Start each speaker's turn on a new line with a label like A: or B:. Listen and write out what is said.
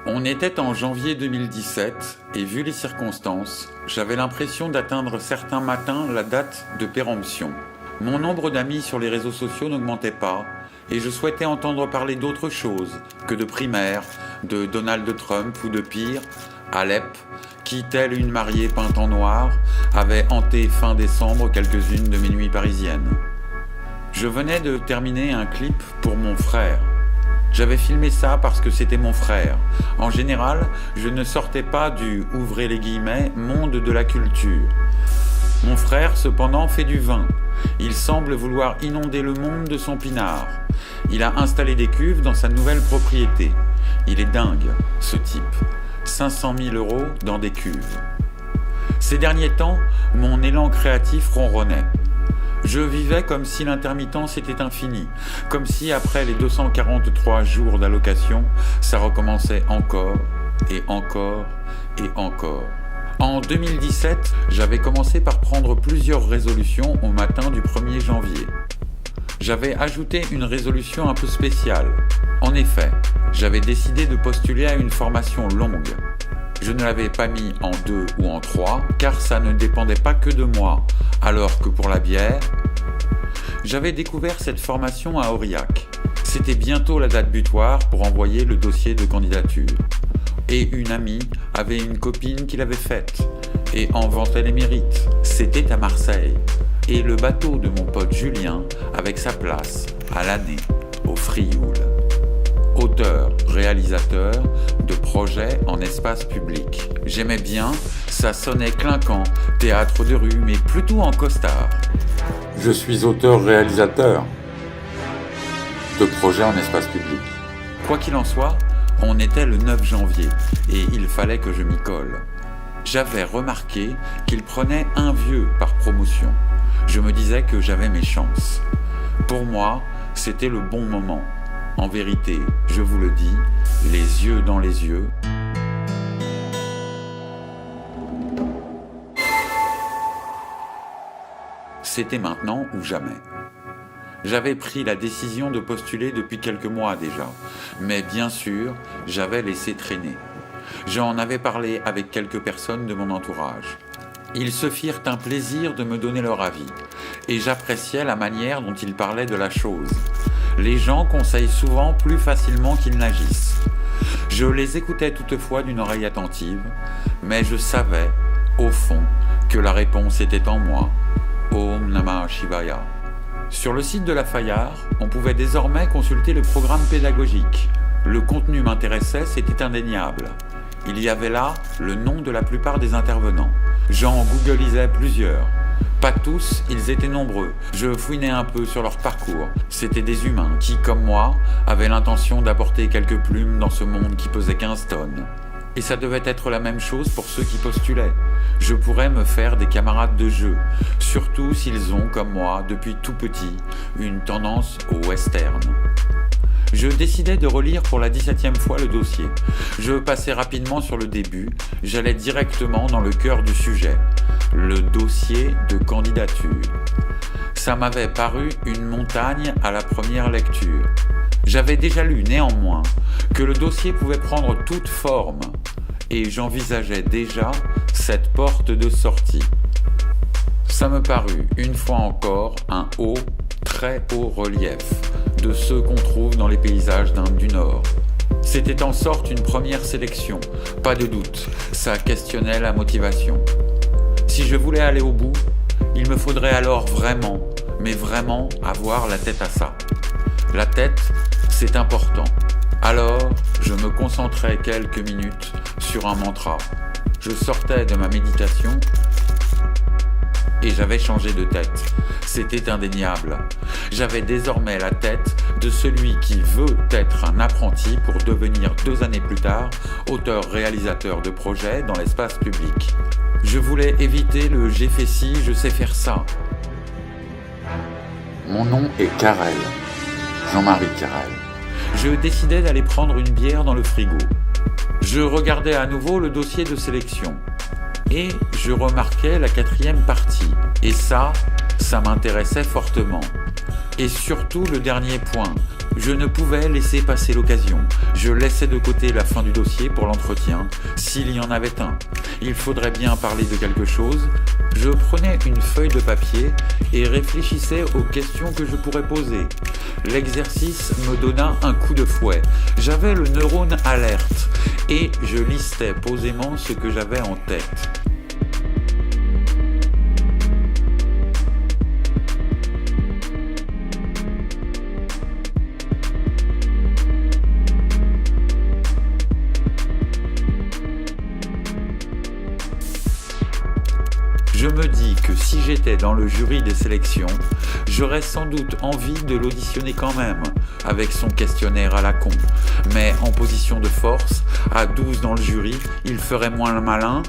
A: On était en janvier 2017 et vu les circonstances, j'avais l'impression d'atteindre certains matins la date de péremption. Mon nombre d'amis sur les réseaux sociaux n'augmentait pas et je souhaitais entendre parler d'autre chose que de primaires, de Donald Trump ou de pire, Alep, qui, telle une mariée peinte en noir, avait hanté fin décembre quelques-unes de mes nuits parisiennes. Je venais de terminer un clip pour mon frère. J'avais filmé ça parce que c'était mon frère. En général, je ne sortais pas du « ouvrez les guillemets » monde de la culture. Mon frère, cependant, fait du vin. Il semble vouloir inonder le monde de son pinard. Il a installé des cuves dans sa nouvelle propriété. Il est dingue, ce type. 500 000 € dans des cuves. Ces derniers temps, mon élan créatif ronronnait. Je vivais comme si l'intermittence était infinie, comme si après les 243 jours d'allocation, ça recommençait encore et encore et encore. En 2017, j'avais commencé par prendre plusieurs résolutions au matin du 1er janvier. J'avais ajouté une résolution un peu spéciale. En effet, j'avais décidé de postuler à une formation longue. Je ne l'avais pas mis en 2 ou en 3, car ça ne dépendait pas que de moi, alors que pour la bière, j'avais découvert cette formation à Aurillac. C'était bientôt la date butoir pour envoyer le dossier de candidature. Et une amie avait une copine qui l'avait faite, et en vantait les mérites. C'était à Marseille. Et le bateau de mon pote Julien avec sa place à l'année au Frioul. Auteur, réalisateur de projets en espace public. J'aimais bien, ça sonnait clinquant, théâtre de rue, mais plutôt en costard. Je suis auteur-réalisateur de projets en espace public. Quoi qu'il en soit, on était le 9 janvier et il fallait que je m'y colle. J'avais remarqué qu'il prenait un vieux par promotion. Je me disais que j'avais mes chances. Pour moi, c'était le bon moment. En vérité, je vous le dis, les yeux dans les yeux. C'était maintenant ou jamais. J'avais pris la décision de postuler depuis quelques mois déjà, mais bien sûr, j'avais laissé traîner. J'en avais parlé avec quelques personnes de mon entourage. Ils se firent un plaisir de me donner leur avis, et j'appréciais la manière dont ils parlaient de la chose. Les gens conseillent souvent plus facilement qu'ils n'agissent. Je les écoutais toutefois d'une oreille attentive, mais je savais, au fond, que la réponse était en moi. Om Namah Shivaya. Sur le site de la Fayard, on pouvait désormais consulter le programme pédagogique. Le contenu m'intéressait, c'était indéniable. Il y avait là le nom de la plupart des intervenants. J'en googlisais plusieurs. Pas tous, ils étaient nombreux. Je fouinais un peu sur leur parcours. C'étaient des humains qui, comme moi, avaient l'intention d'apporter quelques plumes dans ce monde qui pesait 15 tonnes. Et ça devait être la même chose pour ceux qui postulaient. Je pourrais me faire des camarades de jeu, surtout s'ils ont, comme moi, depuis tout petit, une tendance au western. Je décidai de relire pour la 17e fois le dossier. Je passais rapidement sur le début, j'allais directement dans le cœur du sujet, le dossier de candidature. Ça m'avait paru une montagne à la première lecture. J'avais déjà lu néanmoins que le dossier pouvait prendre toute forme et j'envisageais déjà cette porte de sortie. Ça me parut une fois encore un haut, très haut relief de ceux qu'on trouve dans les paysages d'Inde du Nord. C'était en sorte une première sélection, pas de doute, ça questionnait la motivation. Si je voulais aller au bout, il me faudrait alors vraiment, mais vraiment avoir la tête à ça. La tête, c'est important. Alors, je me concentrais quelques minutes sur un mantra. Je sortais de ma méditation et j'avais changé de tête. C'était indéniable. J'avais désormais la tête de celui qui veut être un apprenti pour devenir 2 années plus tard auteur-réalisateur de projets dans l'espace public. Je voulais éviter le « j'ai fait ci, je sais faire ça ». Mon nom est Carrel, Jean-Marie Carrel. Je décidai d'aller prendre une bière dans le frigo. Je regardais à nouveau le dossier de sélection. Et je remarquais la 4e partie. Et ça m'intéressait fortement. Et surtout le dernier point, Je ne pouvais laisser passer l'occasion. Je laissais de côté la fin du dossier pour l'entretien, s'il y en avait un. Il faudrait bien parler de quelque chose. Je prenais une feuille de papier et réfléchissais aux questions que je pourrais poser. L'exercice me donna un coup de fouet. J'avais le neurone alerte et je listais posément ce que j'avais en tête. Je me dis que si j'étais dans le jury des sélections, j'aurais sans doute envie de l'auditionner quand même, avec son questionnaire à la con. Mais en position de force, à 12 dans le jury, il ferait moins le malin,